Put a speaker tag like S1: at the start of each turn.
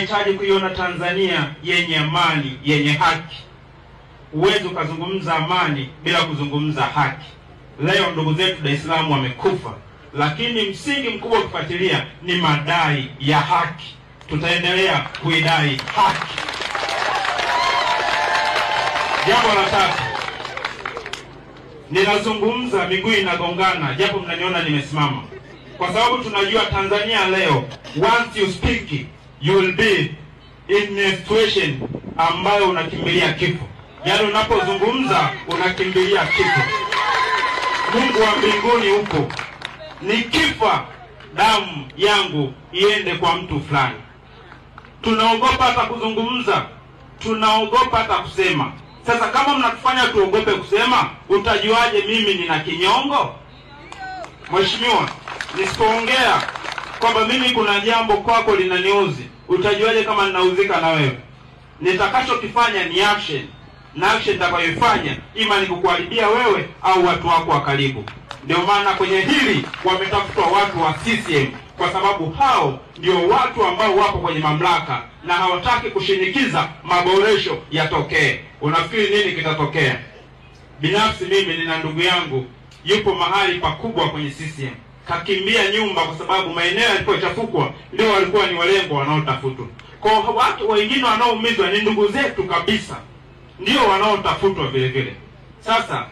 S1: tunahitaji kuiona Tanzania yenye amani, yenye haki. Uwezo ukazungumza amani bila kuzungumza haki. Leo ndugu zetu Dar es Salaam wamekufa, lakini msingi mkubwa ukifuatilia ni madai ya haki. Tutaendelea kuidai haki. Jambo la tatu, ninazungumza miguu inagongana, japo mnaniona nimesimama, kwa sababu tunajua Tanzania leo, once you speak you will be in a situation ambayo unakimbilia kifo. Yaani unapozungumza unakimbilia kifo. Mungu wa mbinguni huko, nikifa damu yangu iende kwa mtu fulani. Tunaogopa hata kuzungumza, tunaogopa hata kusema. Sasa kama mnatufanya tuogope kusema, utajuaje mimi nina kinyongo? Mheshimiwa, nisipoongea kwamba mimi kuna jambo kwako linaniuzi, utajuaje kama ninauzika na wewe? Nitakachokifanya ni action, na action nitakayoifanya ima ni kukuharibia wewe au watu wako wa karibu. Ndio maana kwenye hili wametafutwa watu wa CCM, kwa sababu hao ndio watu ambao wapo kwenye mamlaka na hawataki kushinikiza maboresho yatokee. Unafikiri nini kitatokea? Binafsi mimi nina ndugu yangu yupo mahali pakubwa kwenye CCM, kakimbia nyumba kwa sababu maeneo yalipochafukwa ndio walikuwa ni walengwa wanaotafutwa. Kwa watu wengine wanaoumizwa ni ndugu zetu kabisa, ndio wanaotafutwa vile vile. Sasa